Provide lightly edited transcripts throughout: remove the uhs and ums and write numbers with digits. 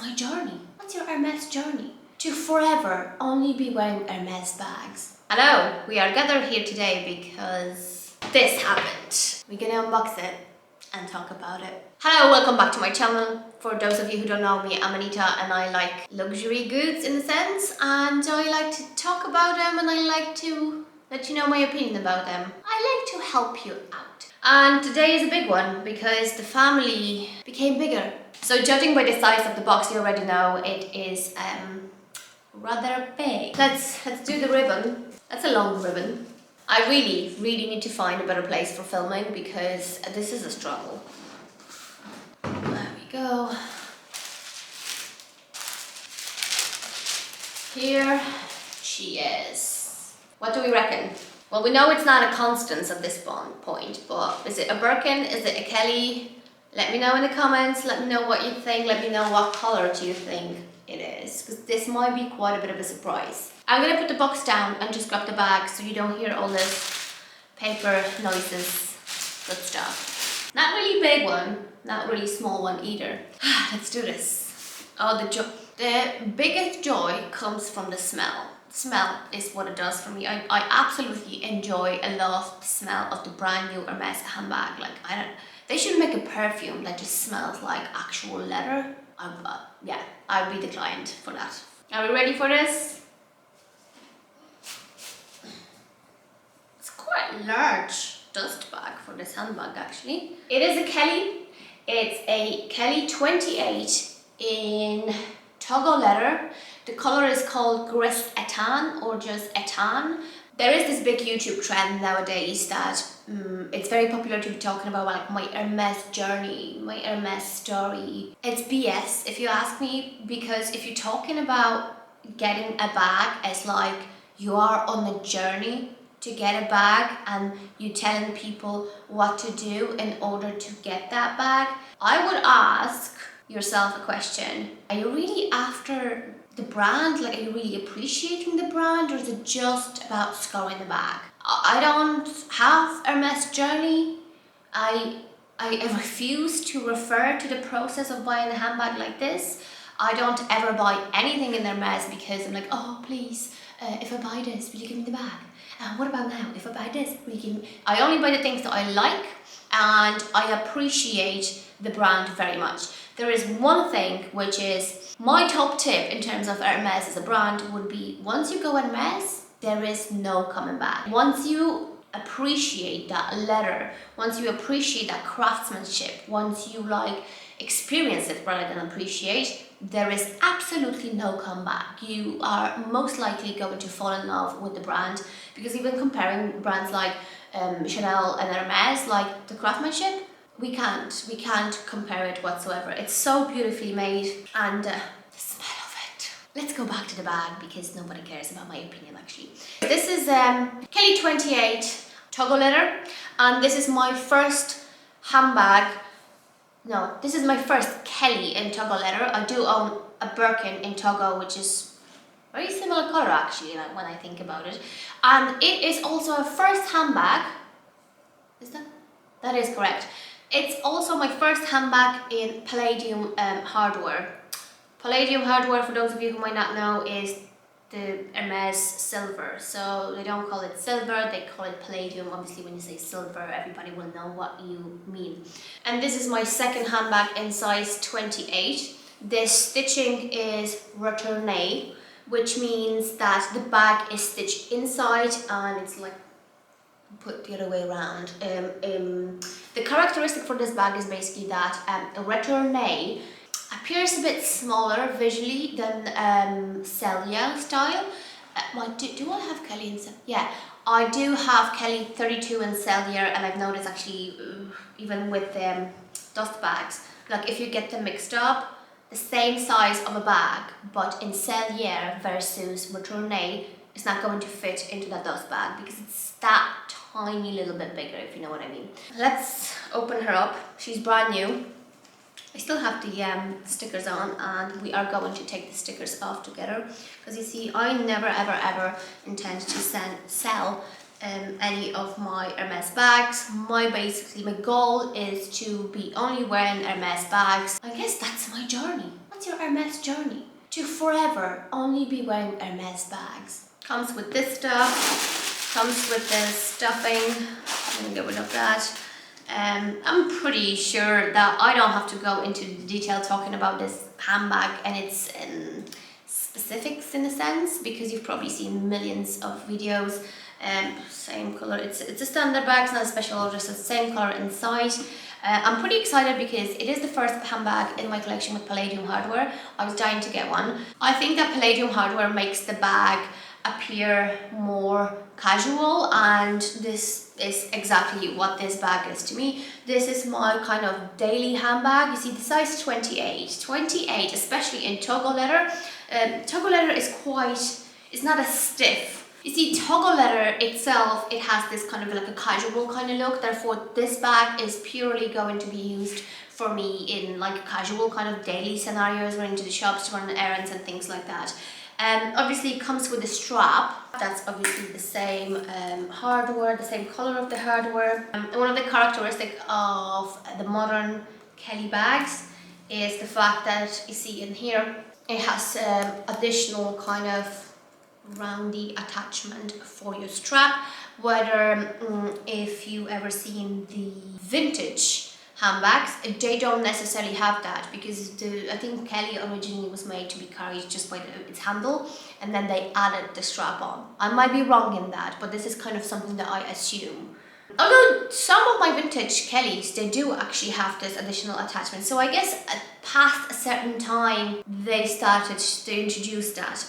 my journey. What's your Hermes journey? To forever only be wearing Hermes bags. Hello, we are gathered here today because this happened. We're gonna unbox it and talk about it. Hello, welcome back to my channel. For those of you who don't know me, I'm Anita and I like luxury goods in a sense, and I like to talk about them and I like to let you know my opinion about them. I like to help you out. And today is a big one because the family became bigger. So judging by the size of the box, you already know it is rather big. Let's do the ribbon. That's a long ribbon. I really need to find a better place for filming because this is a struggle. There we go. Here she is. What do we reckon? Well, we know it's not a Constance at this point, but is it a Birkin? Is it a Kelly? Let me know in the comments. Let me know what you think. Let me know what color do you think it is, because this might be quite a bit of a surprise. I'm gonna put the box down and just grab the bag so you don't hear all this paper noises, good stuff. Not really big one, not really small one either. Let's do this. Oh, the biggest joy comes from the smell. Smell is what it does for me. I absolutely enjoy a lot of the smell of the brand new Hermes handbag. Like, they should make a perfume that just smells like actual leather. Yeah, I'll be the client for that. Are we ready for this? It's quite a large dust bag for this handbag actually. It is a Kelly. It's a Kelly 28 in Togo leather. The color is called Gris Etan or just Etan. There is this big YouTube trend nowadays that it's very popular to be talking about like my Hermes journey, my Hermes story. It's BS if you ask me, because if you're talking about getting a bag as like you are on a journey to get a bag and you telling people what to do in order to get that bag, I would ask yourself a question. Are you really after the brand? Like, are you really appreciating the brand, or is it just about scoring the bag? I don't have Hermes journey. I refuse to refer to the process of buying a handbag like this. I don't ever buy anything in Hermes because I'm like, oh please, if I buy this, will you give me the bag? What about now? If I buy this, will you give me? I only buy the things that I like and I appreciate the brand very much. There is one thing which is my top tip in terms of Hermes as a brand would be, once you go Hermes, there is no coming back. Once you appreciate that leather, once you appreciate that craftsmanship, once you like experience it rather than appreciate, there is absolutely no comeback. You are most likely going to fall in love with the brand, because even comparing brands like Chanel and Hermes, like the craftsmanship, we can't compare it whatsoever. It's so beautifully made, and the smell of it. Let's go back to the bag because nobody cares about my opinion actually. This is Kelly 28 Togo leather, and this is my first handbag. No, this is my first Kelly in Togo leather. I do own a Birkin in Togo, which is very similar color actually when I think about it. And it is also a first handbag. Is that? That is correct. It's also my first handbag in palladium hardware. Palladium hardware, for those of you who might not know, is the Hermes silver. So they don't call it silver, they call it palladium. Obviously when you say silver, everybody will know what you mean. And this is my second handbag in size 28. This stitching is retourné, which means that the bag is stitched inside and it's like put the other way around. The characteristic for this bag is basically that a retourné appears a bit smaller visually than Celia style. Do I have Kelly in Celia? Yeah, I do have Kelly 32 in Celia, and I've noticed actually even with dust bags, like if you get them mixed up, the same size of a bag, but in Celia versus retourné, it's not going to fit into that dust bag because it's that tiny little bit bigger, if you know what I mean. Let's open her up. She's brand new. I still have the stickers on, and we are going to take the stickers off together, because you see, I never ever intend to sell any of my Hermes bags. My goal is to be only wearing Hermes bags. I guess that's my journey. What's your Hermes journey? To forever only be wearing Hermes bags. Comes with this stuff, comes with the stuffing. I'm gonna get rid of that. I'm pretty sure that I don't have to go into detail talking about this handbag and its specifics in a sense, because you've probably seen millions of videos. Same color, it's a standard bag, it's not a special order, so it's the same color inside. I'm pretty excited because it is the first handbag in my collection with palladium hardware. I was dying to get one. I think that palladium hardware makes the bag appear more casual, and this is exactly what this bag is to me. This is my kind of daily handbag. You see the size 28, especially in Togo leather. Togo leather is it's not as stiff. You see, Togo leather itself, it has this kind of like a casual kind of look. Therefore, this bag is purely going to be used for me in like casual kind of daily scenarios, running to the shops to run errands and things like that. Obviously it comes with a strap. That's obviously the same hardware, the same color of the hardware. One of the characteristics of the modern Kelly bags is the fact that you see in here it has additional kind of roundy attachment for your strap. Whether if you ever seen the vintage handbags, they don't necessarily have that, because I think Kelly originally was made to be carried just by its handle, and then they added the strap on. I might be wrong in that, but this is kind of something that I assume. Although some of my vintage Kellys, they do actually have this additional attachment. So I guess past a certain time, they started to introduce that.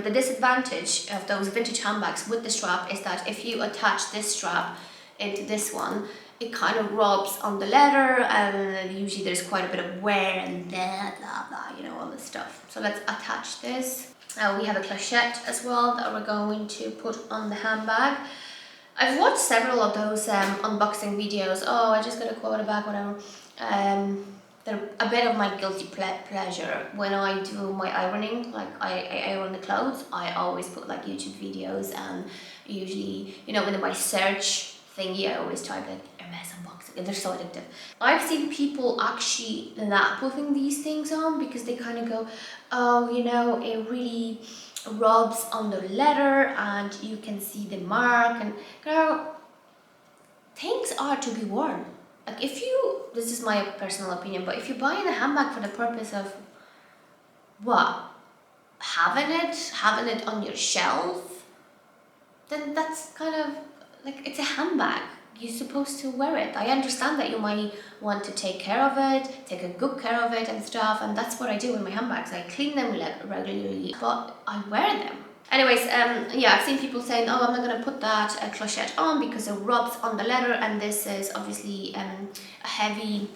The disadvantage of those vintage handbags with the strap is that if you attach this strap into this one, it kind of rubs on the leather, and usually there's quite a bit of wear and blah, blah, blah, you know, all this stuff. So let's attach this. We have a clochette as well that we're going to put on the handbag. I've watched several of those unboxing videos. Oh, I just got a quota bag, whatever. They're a bit of my guilty pleasure. When I do my ironing, like I iron the clothes, I always put like YouTube videos, and usually, you know, in my search thingy, I always type like Hermes unboxing, and they're so addictive. I've seen people actually not putting these things on because they kind of go, oh, you know, it really rubs on the leather and you can see the mark. And girl, things are to be worn. Like this is my personal opinion, but if you're buying a handbag for the purpose of what, having it on your shelf, then that's kind of like, it's a handbag. You're supposed to wear it. I understand that you might want to take care of it, take a good care of it and stuff, and that's what I do with my handbags. I clean them regularly, but I wear them. Anyways, yeah, I've seen people saying, oh, I'm not going to put that clochette on because it rubs on the leather, and this is obviously a heavy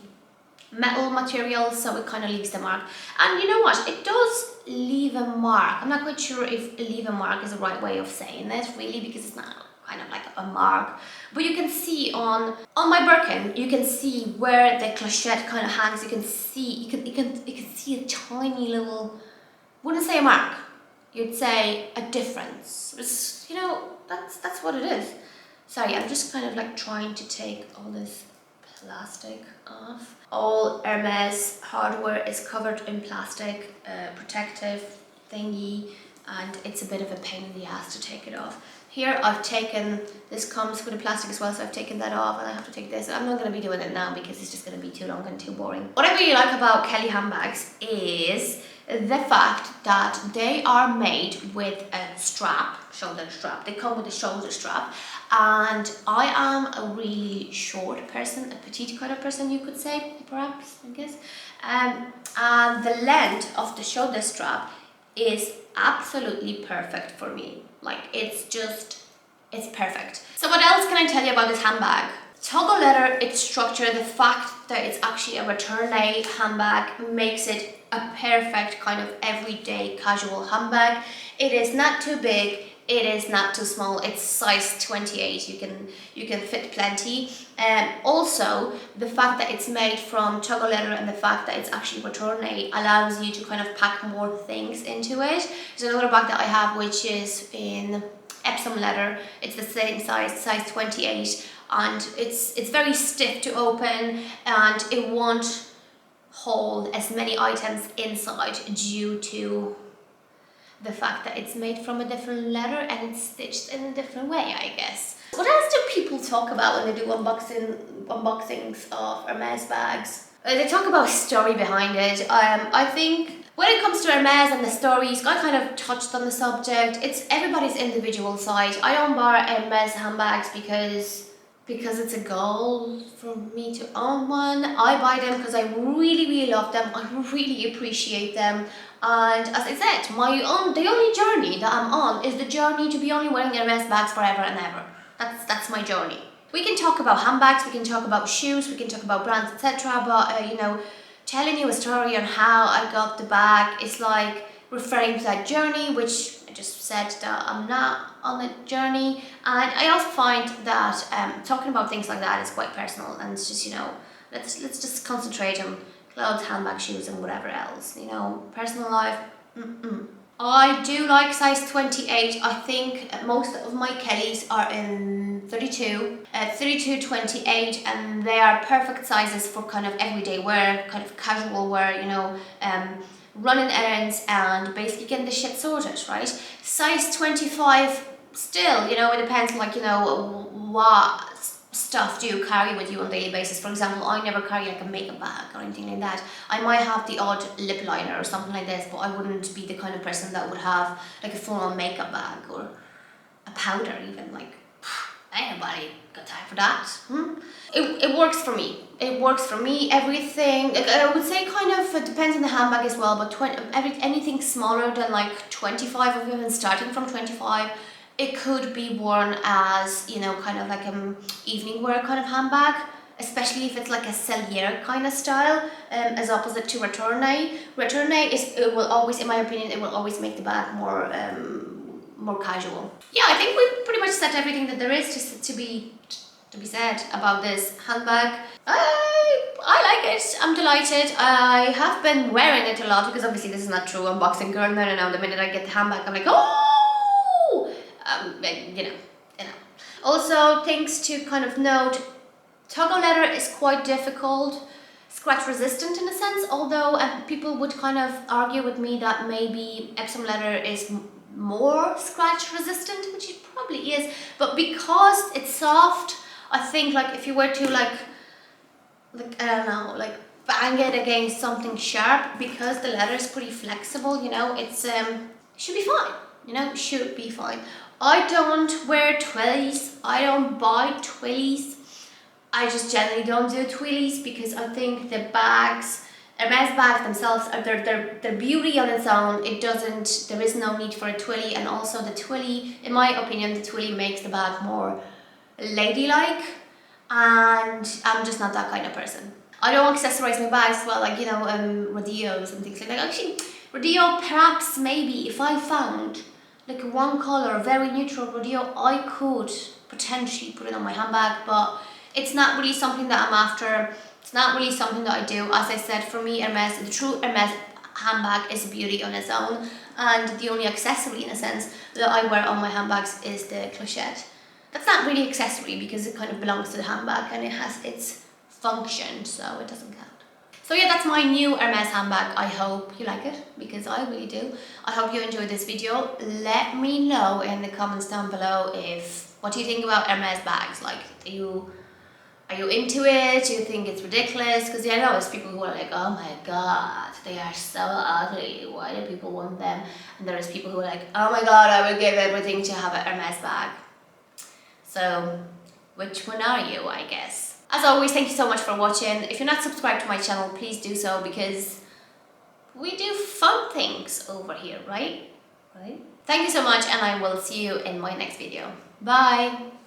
metal material, so it kind of leaves the mark. And you know what? It does leave a mark. I'm not quite sure if leave a mark is the right way of saying it, really, because it's not kind of like a mark, but you can see on my Birkin, you can see where the clochette kind of hangs. You can see you can see a tiny little, wouldn't say a mark, you'd say a difference. It's, you know, that's what it is. Sorry, I'm just kind of like trying to take all this plastic off. All Hermes hardware is covered in plastic, protective thingy, and it's a bit of a pain in the ass to take it off. Here I've taken, this comes with a plastic as well, so I've taken that off, and I have to take this. I'm not going to be doing it now because it's just going to be too long and too boring. What I really like about Kelly handbags is the fact that they are made with a strap, shoulder strap. They come with a shoulder strap, and I am a really short person, a petite kind of person, you could say, perhaps, I guess. And the length of the shoulder strap is absolutely perfect for me. Like, it's perfect. So what else can I tell you about this handbag? Togo leather, its structure, the fact that it's actually a return-a handbag makes it a perfect kind of everyday casual handbag. It is not too big, it is not too small. It's size 28. You can fit plenty. Also, the fact that it's made from Togo leather and the fact that it's actually return-a allows you to kind of pack more things into it. There's another bag that I have which is in Epsom leather. It's the same size 28, and it's very stiff to open, and it won't hold as many items inside due to the fact that it's made from a different leather and it's stitched in a different way, I guess. What else do people talk about when they do unboxings of Hermes bags? They talk about a story behind it. I think when it comes to Hermes and the stories, I kind of touched on the subject. It's everybody's individual side. I don't buy Hermes handbags because it's a goal for me to own one. I buy them because I really love them. I really appreciate them. And as I said, the only journey that I'm on is the journey to be only wearing Hermes bags forever and ever. That's my journey. We can talk about handbags, we can talk about shoes, we can talk about brands, etc. But you know, telling you a story on how I got the bag is like referring to that journey, which I just said that I'm not on a journey. And I also find that talking about things like that is quite personal, and it's just, you know, let's just concentrate on clothes, handbags, shoes, and whatever else. You know, personal life. I do like size 28. I think most of my Kellys are in 32, 32, 28, and they are perfect sizes for kind of everyday wear, kind of casual wear, you know, running errands and basically getting the shit sorted, right? Size 25, still, you know, it depends, like, you know, what stuff do you carry with you on a daily basis. For example, I never carry like a makeup bag or anything like that. I might have the odd lip liner or something like this, but I wouldn't be the kind of person that would have like a full-on makeup bag or a powder even. Like, anybody got time for that? It works for me. It works for me. Everything, like, I would say kind of, it depends on the handbag as well, but anything smaller than like 25 or even starting from 25, it could be worn as, you know, kind of like an evening wear kind of handbag, especially if it's like a Cellier kind of style, as opposite to Retourné. Retourné it will always, in my opinion, it will always make the bag more casual. Yeah, I think we pretty much said everything that there is to be said about this handbag. I like it. I'm delighted. I have been wearing it a lot because obviously this is not true unboxing girl. No. The minute I get the handbag, I'm like, oh. You know. Also, things to kind of note, toggle leather is quite difficult, scratch resistant in a sense, although people would kind of argue with me that maybe Epsom leather is more scratch resistant, which it probably is, but because it's soft, I think like if you were to like I don't know, like bang it against something sharp, because the leather is pretty flexible, you know, it's should be fine, you know, should be fine. I don't wear twillies. I don't buy twillies. I just generally don't do twillies because I think the bags, Hermes bags themselves, are their beauty on its own. There is no need for a twilly, and also the twilly, in my opinion, the twilly makes the bag more ladylike, and I'm just not that kind of person. I don't accessorize my bags well, like, you know, radios and things like that. Actually, radio, perhaps, maybe, if I found like one color, very neutral radio, I could potentially put it on my handbag, but it's not really something that I'm after. It's not really something that I do. As I said, for me, Hermes, the true Hermes handbag is a beauty on its own, and the only accessory, in a sense, that I wear on my handbags is the clochette. That's not really accessory because it kind of belongs to the handbag and it has its function, so it doesn't count. So yeah, that's my new Hermes handbag. I hope you like it, because I really do. I hope you enjoyed this video. Let me know in the comments down below what do you think about Hermes bags? Like, are you into it? Do you think it's ridiculous? Because yeah, I know there's people who are like, oh my god, they are so ugly. Why do people want them? And there's people who are like, oh my god, I would give everything to have a Hermes bag. So, which one are you, I guess? As always, thank you so much for watching. If you're not subscribed to my channel, please do so, because we do fun things over here, right? Thank you so much, and I will see you in my next video. Bye!